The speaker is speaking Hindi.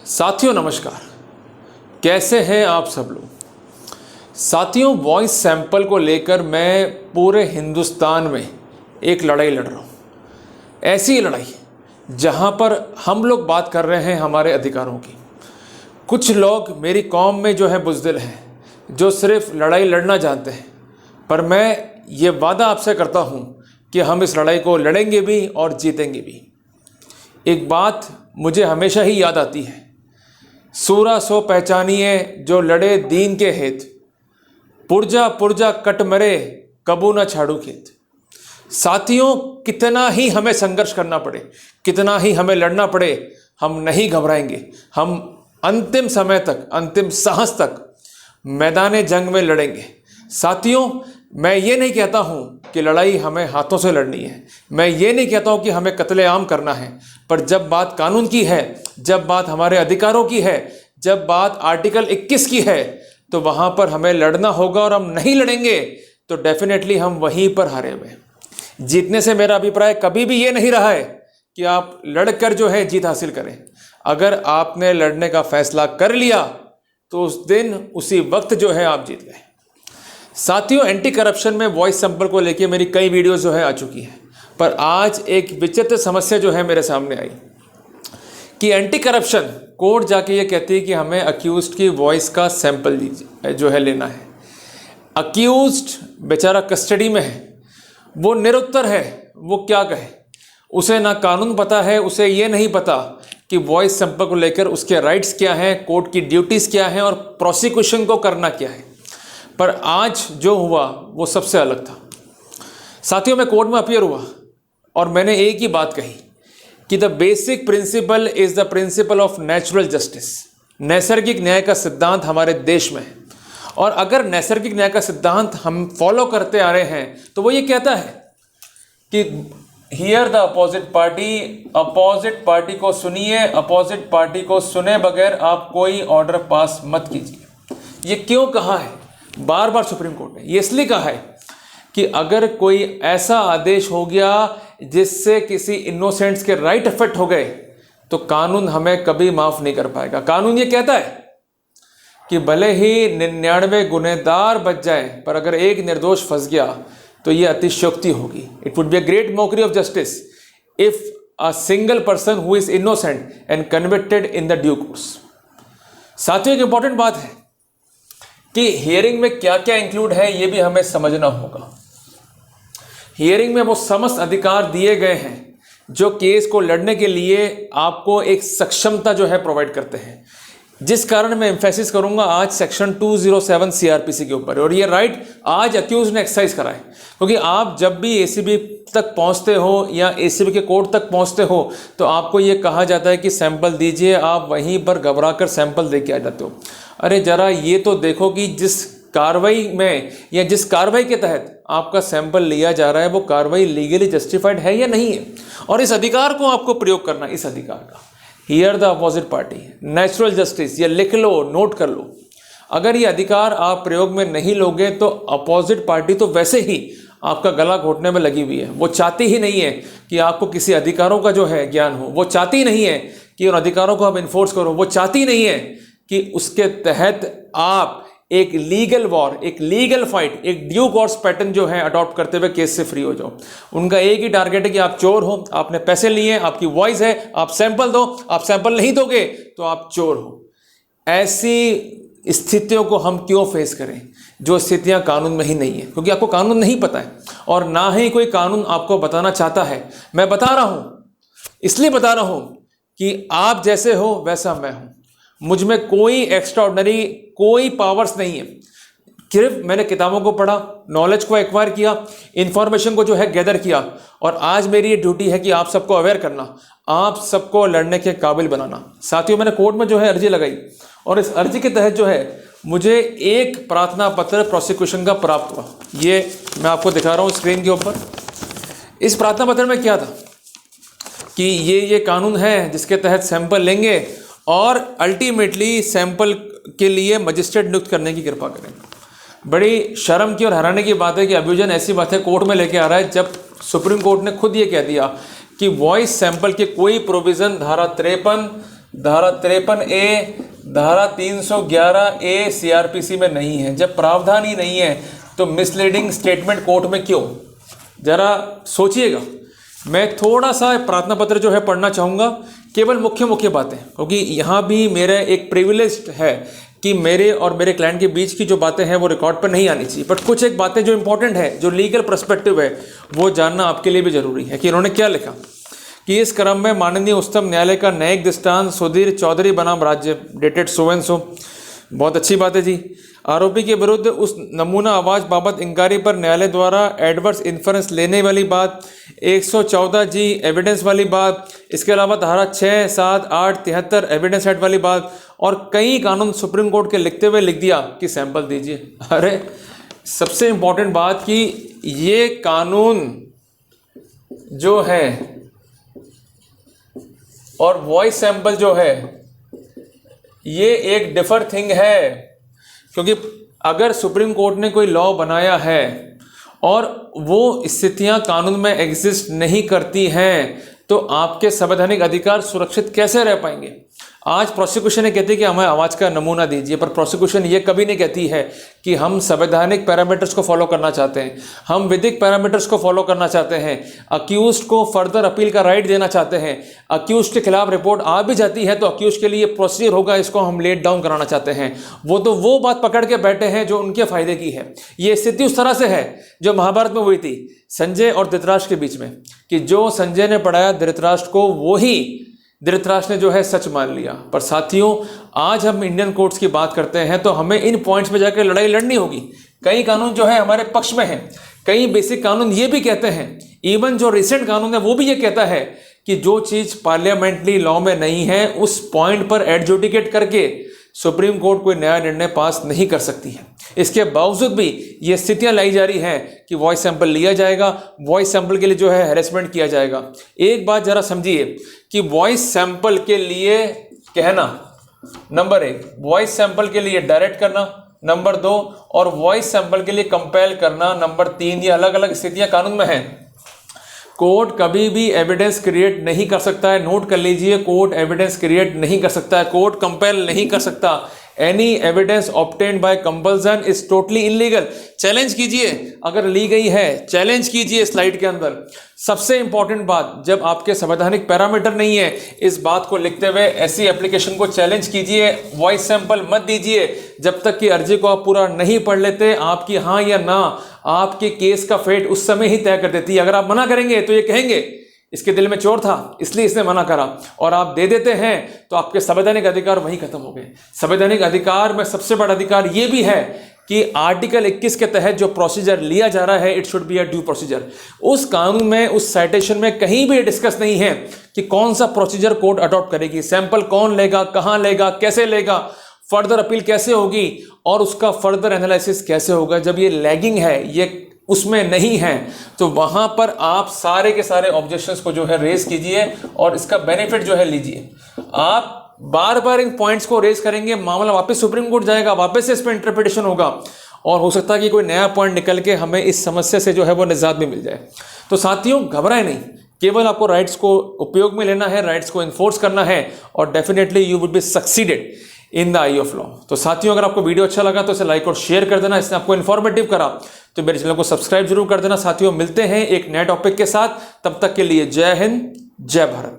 साथियों नमस्कार, कैसे हैं आप सब लोग। साथियों, वॉइस सैंपल को लेकर मैं पूरे हिंदुस्तान में एक लड़ाई लड़ रहा हूँ। ऐसी लड़ाई जहाँ पर हम लोग बात कर रहे हैं हमारे अधिकारों की। कुछ लोग मेरी कौम में जो है बुज़दिल हैं, जो सिर्फ लड़ाई लड़ना जानते हैं, पर मैं ये वादा आपसे करता हूँ कि हम इस लड़ाई को लड़ेंगे भी और जीतेंगे भी। एक बात मुझे हमेशा ही याद आती है, सूरा सो पहचानिए जो लड़े दीन के हेत, पुरजा पुरजा कट मरे कबू न छाड़ू खेत। साथियों, कितना ही हमें संघर्ष करना पड़े, कितना ही हमें लड़ना पड़े, हम नहीं घबराएंगे। हम अंतिम समय तक, अंतिम साहस तक मैदान जंग में लड़ेंगे। साथियों, मैं ये नहीं कहता हूँ कि लड़ाई हमें हाथों से लड़नी है, मैं ये नहीं कहता हूँ कि हमें कत्लेआम करना है, पर जब बात कानून की है, जब बात हमारे अधिकारों की है, जब बात आर्टिकल 21 की है, तो वहाँ पर हमें लड़ना होगा। और हम नहीं लड़ेंगे तो डेफिनेटली हम वहीं पर हारे हुए। जीतने से मेरा अभिप्राय कभी भी ये नहीं रहा है कि आप लड़कर जो है जीत हासिल करें। अगर आपने लड़ने का फैसला कर लिया तो उस दिन उसी वक्त जो है आप जीत गए। साथियों, एंटी करप्शन में वॉइस सैंपल को लेके मेरी कई वीडियोस जो है आ चुकी हैं, पर आज एक विचित्र समस्या जो है मेरे सामने आई कि एंटी करप्शन कोर्ट जाके ये कहती है कि हमें अक्यूज्ड की वॉइस का सैंपल जो है लेना है। अक्यूज्ड बेचारा कस्टडी में है, वो निरुत्तर है, वो क्या कहे। उसे ना कानून पता है, उसे ये नहीं पता कि वॉइस सैंपल को लेकर उसके राइट्स क्या हैं, कोर्ट की ड्यूटीज़ क्या हैं और प्रोसिक्यूशन को करना क्या है। पर आज जो हुआ वो सबसे अलग था। साथियों, मैं कोर्ट में अपीयर हुआ और मैंने एक ही बात कही कि the basic principle is the principle of natural justice. नैसर्गिक न्याय का सिद्धांत हमारे देश में है, और अगर नैसर्गिक न्याय का सिद्धांत हम फॉलो करते आ रहे हैं तो वो ये कहता है कि हियर द अपोजिट पार्टी को सुनिए, अपोजिट पार्टी को सुने बगैर आप कोई ऑर्डर पास मत कीजिए। ये क्यों कहा है बार बार सुप्रीम कोर्ट ने? ये इसलिए कहा है कि अगर कोई ऐसा आदेश हो गया जिससे किसी इनोसेंट्स के राइट अफेक्ट हो गए तो कानून हमें कभी माफ नहीं कर पाएगा। कानून ये कहता है कि भले ही 99 गुनहगार बच जाए, पर अगर एक निर्दोष फंस गया तो ये अतिशयोक्ति होगी। It would be a great mockery of justice if a single person who is innocent and convicted in the due course. साथियों, एक इंपॉर्टेंट बात है कि हियरिंग में क्या क्या इंक्लूड है ये भी हमें समझना होगा। हियरिंग में वो समस्त अधिकार दिए गए हैं जो केस को लड़ने के लिए आपको एक सक्षमता जो है प्रोवाइड करते हैं, जिस कारण मैं एम्फेसिस करूंगा आज सेक्शन 207 सीआरपीसी के ऊपर। और ये राइट आज अक्यूज ने एक्सरसाइज करा है, क्योंकि आप जब भी एसीबी तक पहुंचते हो या एसीबी के कोर्ट तक पहुंचते हो तो आपको ये कहा जाता है कि सैंपल दीजिए, आप वहीं पर घबरा कर सैंपल दे के आ जाते हो। अरे जरा ये तो देखो कि जिस कार्रवाई में या जिस कार्रवाई के तहत आपका सैंपल लिया जा रहा है वो कार्रवाई लीगली जस्टिफाइड है या नहीं है, और इस अधिकार को आपको प्रयोग करना, इस अधिकार का। Here the opposite party, natural justice, ये लिख लो, नोट कर लो। अगर ये अधिकार आप प्रयोग में नहीं लोगे तो अपोजिट पार्टी तो वैसे ही आपका गला घोटने में लगी हुई है। वो चाहती ही नहीं है कि आपको किसी अधिकारों का जो है ज्ञान हो, वो चाहती नहीं है कि उन अधिकारों को आप इन्फोर्स करो, वो चाहती नहीं है कि उसके तहत आप एक लीगल वॉर, एक लीगल फाइट, एक ड्यू कोर्स पैटर्न जो है अडॉप्ट करते हुए केस से फ्री हो जाओ। उनका एक ही टारगेट है कि आप चोर हो, आपने पैसे लिए, आपकी वॉइस है, आप सैंपल दो, आप सैंपल नहीं दोगे तो आप चोर हो। ऐसी स्थितियों को हम क्यों फेस करें जो स्थितियां कानून में ही नहीं है, क्योंकि आपको कानून नहीं पता है और ना ही कोई कानून आपको बताना चाहता है। मैं बता रहा हूं, इसलिए बता रहा हूं कि आप जैसे हो वैसा मैं हूं, मुझ में कोई एक्स्ट्राऑर्डिनरी कोई पावर्स नहीं है। सिर्फ मैंने किताबों को पढ़ा, नॉलेज को एक्वायर किया, इंफॉर्मेशन को जो है गैदर किया, और आज मेरी ये ड्यूटी है कि आप सबको अवेयर करना, आप सबको लड़ने के काबिल बनाना। साथियों, मैंने कोर्ट में जो है अर्जी लगाई और इस अर्जी के तहत जो है मुझे एक प्रार्थना पत्र प्रोसिक्यूशन का प्राप्त हुआ। ये मैं आपको दिखा रहा हूँ स्क्रीन के ऊपर। इस प्रार्थना पत्र में क्या था कि ये कानून है जिसके तहत सैंपल लेंगे और अल्टीमेटली सैंपल के लिए मजिस्ट्रेट नियुक्त करने की कृपा करें। बड़ी शर्म की और हैरानी की बात है कि अभियोजन ऐसी बातें कोर्ट में लेके आ रहा है जब सुप्रीम कोर्ट ने खुद ये कह दिया कि वॉइस सैंपल के कोई प्रोविज़न धारा 53, धारा 53A, धारा 311A सीआरपीसी में नहीं है। जब प्रावधान ही नहीं है तो मिसलीडिंग स्टेटमेंट कोर्ट में क्यों? जरा सोचिएगा। मैं थोड़ा सा प्रार्थना पत्र जो है पढ़ना चाहूँगा, केवल मुख्य मुख्य बातें, क्योंकि यहाँ भी मेरा एक प्रिविलेज है कि मेरे और मेरे क्लाइंट के बीच की जो बातें हैं वो रिकॉर्ड पर नहीं आनी चाहिए, बट कुछ एक बातें जो इंपॉर्टेंट है, जो लीगल पर्सपेक्टिव है, वो जानना आपके लिए भी जरूरी है। कि इन्होंने क्या लिखा कि इस क्रम में माननीय उच्चतम न्यायालय का न्यायिक दृष्टांत सुधीर चौधरी बनाम राज्य डेटेड सो एंड सो। बहुत अच्छी बात है जी। आरोपी के विरुद्ध उस नमूना आवाज बाबत इंकारी पर न्यायालय द्वारा एडवर्स इन्फ्रेंस लेने वाली बात, 114 जी एविडेंस वाली बात, इसके अलावा धारा 6, 7, 8, 73 एविडेंस एक्ट वाली बात, और कई कानून सुप्रीम कोर्ट के लिखते हुए लिख दिया कि सैंपल दीजिए। अरे सबसे इंपॉर्टेंट बात कि ये कानून जो है और वॉइस सैंपल जो है ये एक डिफर थिंग है, क्योंकि अगर सुप्रीम कोर्ट ने कोई लॉ बनाया है और वो स्थितियां कानून में एग्जिस्ट नहीं करती हैं तो आपके संवैधानिक अधिकार सुरक्षित कैसे रह पाएंगे? आज प्रोसिक्यूशन ये कहती है कि हमें आवाज़ का नमूना दीजिए, पर प्रोसिक्यूशन ये कभी नहीं कहती है कि हम संवैधानिक पैरामीटर्स को फॉलो करना चाहते हैं, हम विधिक पैरामीटर्स को फॉलो करना चाहते हैं, अक्यूज्ड को फर्दर अपील का राइट देना चाहते हैं, अक्यूज्ड के खिलाफ रिपोर्ट आ भी जाती है तो अक्यूज्ड के लिए प्रोसीजर होगा, इसको हम लेट डाउन कराना चाहते हैं। वो बात पकड़ के बैठे हैं जो उनके फायदे की है। ये स्थिति उस तरह से है जो महाभारत में हुई थी संजय और धृतराष्ट्र के बीच में, कि जो संजय ने पढ़ाया धृतराष्ट्र को वही धृतराष्ट्र ने जो है सच मान लिया। पर साथियों, आज हम इंडियन कोर्ट्स की बात करते हैं तो हमें इन पॉइंट्स पे जाकर लड़ाई लड़नी होगी। कई कानून जो है हमारे पक्ष में हैं, कई बेसिक कानून ये भी कहते हैं, इवन जो रिसेंट कानून है वो भी ये कहता है कि जो चीज़ पार्लियामेंट्री लॉ में नहीं है उस पॉइंट पर एडजुडिकेट करके सुप्रीम कोर्ट कोई नया निर्णय पास नहीं कर सकती है। इसके बावजूद भी ये स्थितियां लाई जा रही हैं कि वॉइस सैंपल लिया जाएगा, वॉइस सैंपल के लिए जो है हैरेसमेंट किया जाएगा। एक बात जरा समझिए कि वॉइस सैंपल के लिए कहना, नंबर 1, वॉइस सैंपल के लिए डायरेक्ट करना, नंबर 2, और वॉइस सैंपल के लिए कंपेल करना, नंबर 3, ये अलग अलग स्थितियां कानून में हैं। कोर्ट कभी भी एविडेंस क्रिएट नहीं कर सकता है, नोट कर लीजिए, कोर्ट एविडेंस क्रिएट नहीं कर सकता है, कोर्ट कंपेल नहीं कर सकता। Any evidence obtained by compulsion is totally illegal. Challenge कीजिए, अगर ली गई है चैलेंज कीजिए स्लाइड के अंदर। सबसे इंपॉर्टेंट बात, जब आपके संवैधानिक पैरामीटर नहीं है, इस बात को लिखते हुए ऐसी एप्लीकेशन को चैलेंज कीजिए, वॉइस सैंपल मत दीजिए जब तक कि अर्जी को आप पूरा नहीं पढ़ लेते। आपकी हाँ या ना आपके केस का फेट उस समय ही तय कर देती है। अगर आप मना करेंगे तो ये कहेंगे इसके दिल में चोर था इसलिए इसने मना करा, और आप दे देते हैं तो आपके संवैधानिक अधिकार वहीं खत्म हो गए। संवैधानिक अधिकार में सबसे बड़ा अधिकार ये भी है कि आर्टिकल 21 के तहत जो प्रोसीजर लिया जा रहा है, it should be a due procedure. उस कानून में, उस साइटेशन में कहीं भी डिस्कस नहीं है कि कौन सा प्रोसीजर कोर्ट अडॉप्ट करेगी, सैंपल कौन लेगा, कहाँ लेगा, कैसे लेगा, फर्दर अपील कैसे होगी और उसका फर्दर एनालिसिस कैसे होगा। जब ये लैगिंग है, ये उसमें नहीं है, तो वहां पर आप सारे के सारे ऑब्जेक्शंस को जो है रेज कीजिए और इसका बेनिफिट जो है लीजिए। आप बार बार इन पॉइंट्स को रेज करेंगे, मामला वापस सुप्रीम कोर्ट जाएगा, वापस से इस पर इंटरप्रिटेशन होगा और हो सकता है कि कोई नया पॉइंट निकल के हमें इस समस्या से जो है वो निजात भी मिल जाए। तो साथियों, घबराएं नहीं, केवल आपको राइट्स को उपयोग में लेना है, राइट्स को इन्फोर्स करना है और definitely you would be succeeded in the I of law. तो साथियों, अगर आपको वीडियो अच्छा लगा तो इसे लाइक और शेयर कर देना, इसने आपको इन्फॉर्मेटिव करा तो मेरे चैनल को सब्सक्राइब जरूर कर देना। साथियों, मिलते हैं एक नए टॉपिक के साथ, तब तक के लिए जय हिंद, जय भारत।